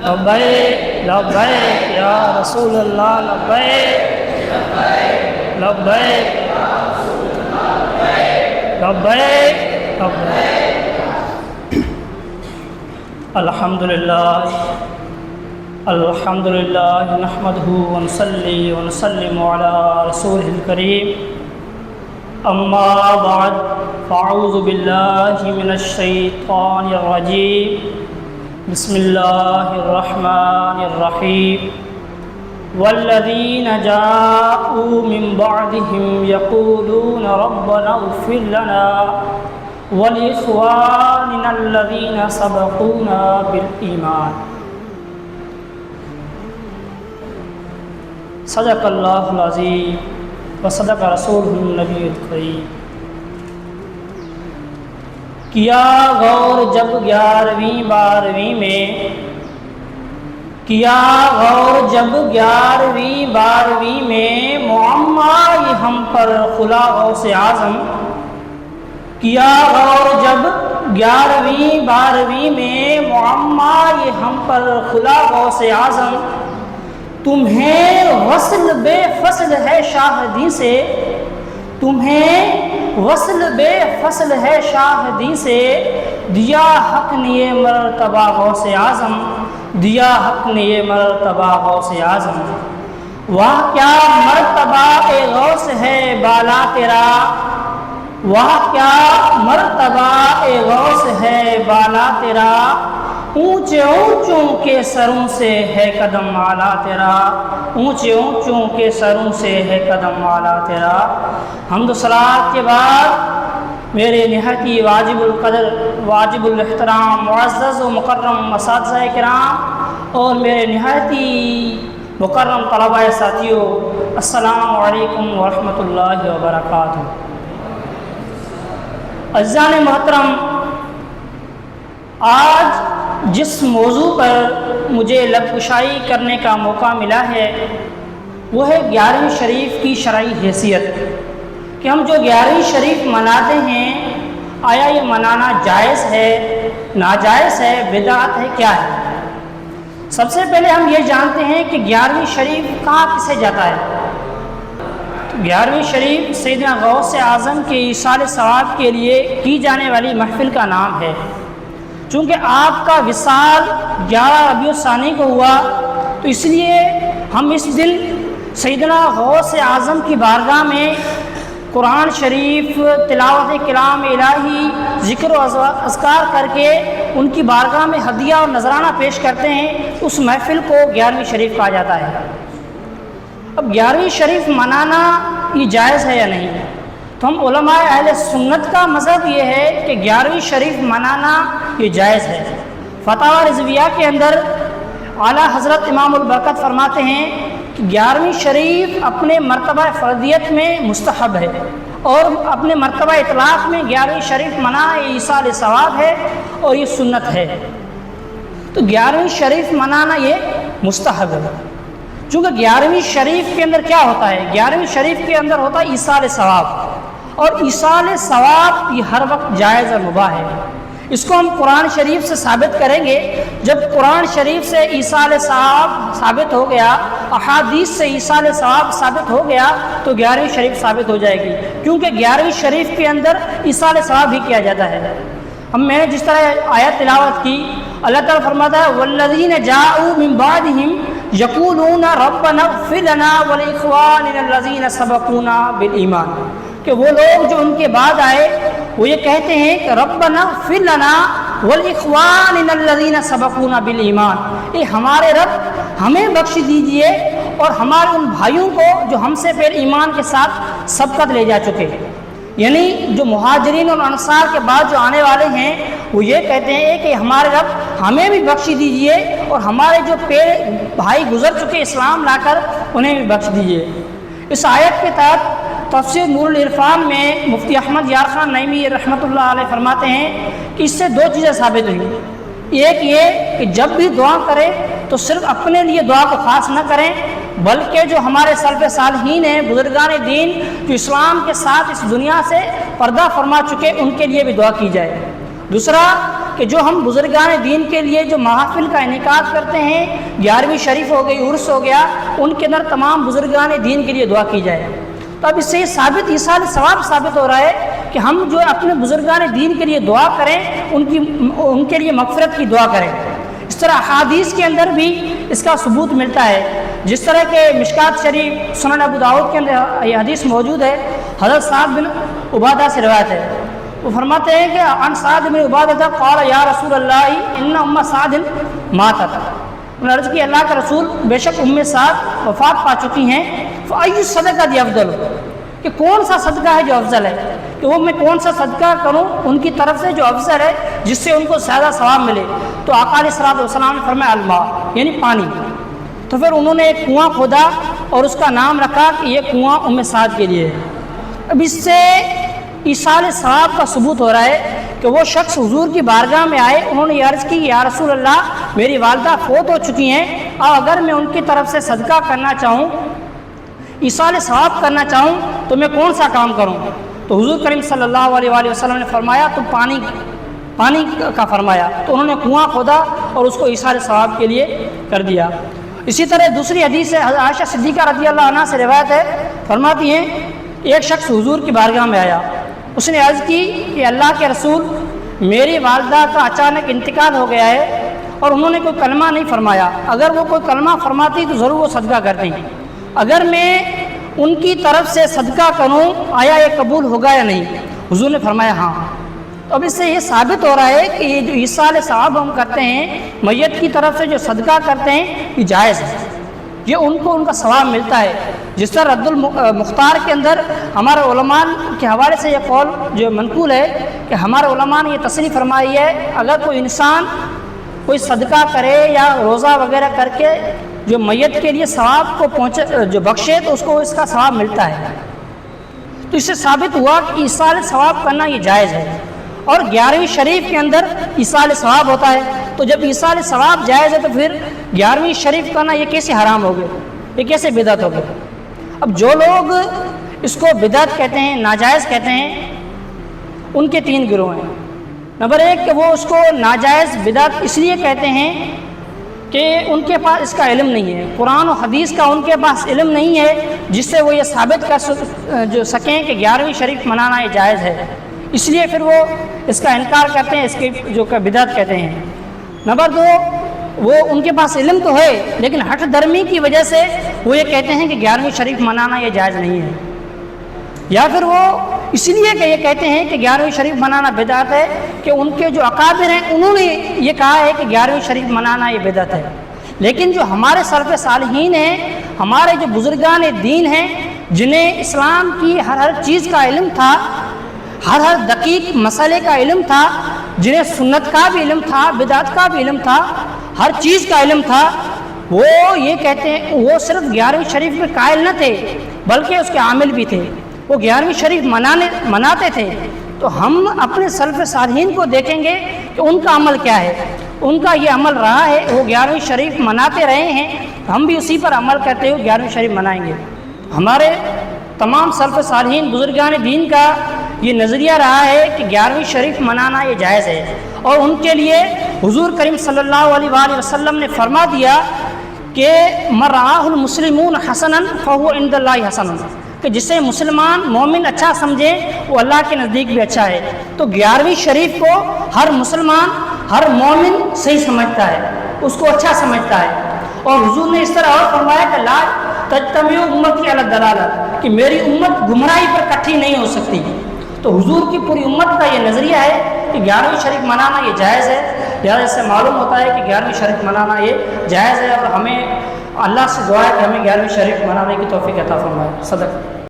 لبیک لبیک یا رسول اللہ لبیک لبیک لبیک لبیک الحمد للہ نحمدہ ونصلی ونسلم علی رسولہ الکریم اما بعد فاعوذ باللہ من الشیطان الرجیم بسم اللہ الرحمن الرحیم والذین جاءوا من بعدهم یقولون ربنا اغفر لنا ولإخواننا الذین سبقونا بالایمان صدق اللہ العظیم و صدق رسولہ النبی الکریم۔ کیا غور جب 11ویں 12ویں میں کیا غور جب 11ویں 12ویں میں معمہ یہ ہم پر خلا غوث اعظم کیا غور جب 11ویں 12ویں میں معمہ یہ ہم پر خلا غوث اعظم تمہیں وصل بے فصل ہے شاہدی سے تمہیں وصل بے فصل ہے شاہدی سے دیا حق نے یہ مرتبہ غوث اعظم دیا حق نے یہ مرتبہ غوث اعظم واہ کیا مرتبہ اے غوث ہے بالا تیرا واہ کیا مرتبہ اے غوث ہے بالا تیرا اونچے اونچوں کے سروں سے ہے قدم اعلیٰ تیرا اونچے اونچوں کے سروں سے ہے قدم اعلیٰ تیرا۔ حمد و صلوات کے بعد میرے نہایتی واجب القدر واجب الاحترام معزز و مکرم اساتذہ کرام اور میرے نہایتی مکرم طلباء ساتھیوں، السلام علیکم ورحمۃ اللہ وبرکاتہ۔ عزیزان محترم، آج جس موضوع پر مجھے لب کشائی کرنے کا موقع ملا ہے وہ ہے 11ویں شریف کی شرعی حیثیت کہ ہم جو 11ویں شریف مناتے ہیں آیا یہ منانا جائز ہے، ناجائز ہے، بدعت ہے، کیا ہے؟ سب سے پہلے ہم یہ جانتے ہیں کہ 11ویں شریف کہاں کسے جاتا ہے۔ 11ویں شریف سیدنا غوث اعظم کے ایصال ثواب کے لیے کی جانے والی محفل کا نام ہے۔ چونکہ آپ کا وصال 11 ربیع الثانی کو ہوا تو اس لیے ہم اس دن سیدنا غوث اعظم کی بارگاہ میں قرآن شریف، تلاوت کلام الہی، ذکر و اذکار کر کے ان کی بارگاہ میں ہدیہ اور نذرانہ پیش کرتے ہیں۔ اس محفل کو 11ویں شریف کہا جاتا ہے۔ اب 11ویں شریف منانا یہ جائز ہے یا نہیں؟ تو ہم علماء اہل سنت کا مذہب یہ ہے کہ 11ویں شریف منانا یہ جائز ہے۔ فتاوی رضویہ کے اندر اعلیٰ حضرت امام البرکت فرماتے ہیں کہ 11ویں شریف اپنے مرتبہ فردیت میں مستحب ہے اور اپنے مرتبہ اطلاق میں 11ویں شریف منانا یہ ایصال ثواب ہے اور یہ سنت ہے۔ تو 11ویں شریف منانا یہ مستحب ہے، چونکہ 11ویں شریف کے اندر کیا ہوتا ہے؟ 11ویں شریف کے اندر ہوتا ہے ایصال ثواب، اور ایصال ثواب یہ ہر وقت جائز اور مباح ہے۔ اس کو ہم قرآن شریف سے ثابت کریں گے۔ جب قرآن شریف سے ایصال ثواب ثابت ہو گیا، احادیث سے ایصال ثواب ثابت ہو گیا تو 11ویں شریف ثابت ہو جائے گی، کیونکہ 11ویں شریف کے اندر ایصال ثواب بھی کیا جاتا ہے۔ میں نے جس طرح آیت تلاوت کی، اللہ تعالیٰ فرماتا ہے والذین جاءوا من بعدهم یقولون ربنا اغفر لنا ولاخواننا الذین سبقونا بالایمان، کہ وہ لوگ جو ان کے بعد آئے وہ یہ کہتے ہیں کہ ربنا اغفر لنا ولاخواننا الذین سبقونا بالایمان، اے ہمارے رب ہمیں بخش دیجئے اور ہمارے ان بھائیوں کو جو ہم سے پہلے ایمان کے ساتھ سبقت لے جا چکے۔ یعنی جو مہاجرین اور انصار کے بعد جو آنے والے ہیں وہ یہ کہتے ہیں کہ ہمارے رب ہمیں بھی بخش دیجئے اور ہمارے جو پہلے بھائی گزر چکے اسلام لا کر انہیں بھی بخش دیجئے۔ اس آیت کے تحت تفسیر نور العرفان میں مفتی احمد یار خان نعیمی رحمۃ اللہ علیہ فرماتے ہیں کہ اس سے دو چیزیں ثابت ہوئی۔ ایک یہ کہ جب بھی دعا کریں تو صرف اپنے لیے دعا کو خاص نہ کریں، بلکہ جو ہمارے سلف صالحین ہیں، بزرگان دین جو اسلام کے ساتھ اس دنیا سے پردہ فرما چکے، ان کے لیے بھی دعا کی جائے۔ دوسرا کہ جو ہم بزرگان دین کے لیے جو محافل کا انعقاد کرتے ہیں، 11ویں شریف ہو گئی، عرس ہو گیا، ان کے اندر تمام بزرگان دین کے لیے دعا کی جائے۔ تو اب اس سے یہ ثابت، ایصال ثواب ثابت ہو رہا ہے کہ ہم جو اپنے بزرگان دین کے لیے دعا کریں، ان کے لیے مغفرت کی دعا کریں۔ اس طرح احادیث کے اندر بھی اس کا ثبوت ملتا ہے، جس طرح کہ مشکات شریف، سنن ابو داؤد کے اندر یہ حدیث موجود ہے، حضرت سعد بن عبادہ سے روایت ہے۔ وہ فرماتے ہیں کہ عن سعد بن عبادہ قال یا رسول اللہ ان ام سعد ماتت، انہوں نے عرض کی اللہ کا رسول بے شک ام سعد وفات پا چکی ہیں، فأی الصدقۃ افضل، کہ کون سا صدقہ ہے جو افضل ہے، کہ وہ میں کون سا صدقہ کروں ان کی طرف سے جو افضل ہے جس سے ان کو زیادہ ثواب ملے۔ تو آقا علیہ الصلوۃ والسلام نے فرمایا الماء، یعنی پانی۔ تو پھر انہوں نے ایک کنواں کھودا اور اس کا نام رکھا کہ یہ کنواں ام سعد کے لیے ہے۔ اب اس سے ایصال ثواب کا ثبوت ہو رہا ہے کہ وہ شخص حضور کی بارگاہ میں آئے، انہوں نے یہ عرض کی یا رسول اللہ میری والدہ فوت ہو چکی ہیں، اور اگر میں ان کی طرف سے صدقہ کرنا چاہوں، ایصال ثواب کرنا چاہوں تو میں کون سا کام کروں؟ تو حضور کریم صلی اللہ علیہ وآلہ وسلم نے فرمایا تو پانی کا فرمایا، تو انہوں نے کنواں کھودا اور اس کو ایصال ثواب کے لیے کر دیا۔ اسی طرح دوسری حدیث ہے، عائشہ صدیقہ رضی اللہ عنہ سے روایت ہے، فرماتی ہیں ایک شخص حضور کی بارگاہ میں آیا، اس نے عرض کی کہ اللہ کے رسول میری والدہ کا اچانک انتقال ہو گیا ہے اور انہوں نے کوئی کلمہ نہیں فرمایا، اگر وہ کوئی کلمہ فرماتی تو ضرور وہ صدقہ کرتی، اگر میں ان کی طرف سے صدقہ کروں آیا یہ قبول ہوگا یا نہیں؟ حضور نے فرمایا ہاں۔ تو اب اس سے یہ ثابت ہو رہا ہے کہ یہ جو ایصال ثواب ہم کرتے ہیں، میت کی طرف سے جو صدقہ کرتے ہیں، یہ جائز ہے، یہ ان کو ان کا ثواب ملتا ہے۔ جس طرح رد المختار کے اندر ہمارے علماء کے حوالے سے یہ قول جو منقول ہے کہ ہمارے علماء نے یہ تصریح فرمائی ہے اگر کوئی انسان کوئی صدقہ کرے یا روزہ وغیرہ کر کے جو میت کے لیے ثواب کو جو بخشے تو اس کو اس کا ثواب ملتا ہے۔ تو اس سے ثابت ہوا کہ ایصال ثواب کرنا یہ جائز ہے، اور 11ویں شریف کے اندر ایصال ثواب ہوتا ہے۔ تو جب ایصال ثواب جائز ہے تو پھر 11ویں شریف کرنا یہ کیسے حرام ہو گئے، یہ کیسے بدعت ہو گئے؟ اب جو لوگ اس کو بدعت کہتے ہیں، ناجائز کہتے ہیں، ان کے 3 گروہ ہیں۔ نمبر 1 کہ وہ اس کو ناجائز بدعت اس لیے کہتے ہیں کہ ان کے پاس اس کا علم نہیں ہے، قرآن و حدیث کا ان کے پاس علم نہیں ہے جس سے وہ یہ ثابت کر سکیں کہ 11ویں شریف منانا یہ جائز ہے، اس لیے پھر وہ اس کا انکار کرتے ہیں، اس کی جو کہ بدعت کہتے ہیں۔ نمبر 2 وہ ان کے پاس علم تو ہے لیکن ہٹ درمی کی وجہ سے وہ یہ کہتے ہیں کہ 11ویں شریف منانا یہ جائز نہیں ہے، یا پھر وہ اس لیے کہ یہ کہتے ہیں کہ 11ویں شریف منانا بدعت ہے کہ ان کے جو اکابر ہیں انہوں نے یہ کہا ہے کہ 11ویں شریف منانا یہ بدعت ہے۔ لیکن جو ہمارے سلف صالحین ہیں، ہمارے جو بزرگان دین ہیں، جنہیں اسلام کی ہر چیز کا علم تھا، ہر دقیق مسئلے کا علم تھا، جنہیں سنت کا بھی علم تھا، بدعت کا بھی علم تھا، ہر چیز کا علم تھا، وہ یہ کہتے ہیں وہ صرف 11ویں شریف میں قائل نہ تھے بلکہ اس کے عامل بھی تھے، وہ 11ویں شریف مناتے تھے۔ تو ہم اپنے سلف صالحین کو دیکھیں گے کہ ان کا عمل کیا ہے، ان کا یہ عمل رہا ہے، وہ 11ویں شریف مناتے رہے ہیں، ہم بھی اسی پر عمل کرتے ہوئے 11ویں شریف منائیں گے۔ ہمارے تمام سلف صالحین بزرگان دین کا یہ نظریہ رہا ہے کہ 11ویں شریف منانا یہ جائز ہے، اور ان کے لیے حضور کریم صلی اللہ علیہ وآلہ وسلم نے فرما دیا کہ من رآہ المسلمون حسنا فهو عند اللہ حسن، کہ جسے مسلمان مومن اچھا سمجھیں وہ اللہ کے نزدیک بھی اچھا ہے۔ تو 11ویں شریف کو ہر مسلمان، ہر مومن صحیح سمجھتا ہے، اس کو اچھا سمجھتا ہے۔ اور حضور نے اس طرح اور فرمایا کہ لا تجتمع امتی علی الضلالۃ، کہ میری امت گمراہی پر اکٹھی نہیں ہو سکتی۔ تو حضور کی پوری امت کا یہ نظریہ ہے کہ 11ویں شریف منانا یہ جائز ہے، لہٰذا اس سے معلوم ہوتا ہے کہ 11ویں شریف منانا یہ جائز ہے، اور ہمیں اللہ سے دعا ہے کہ ہمیں 11ویں شریف منانے کی توفیق عطا فرمائے۔ صدق۔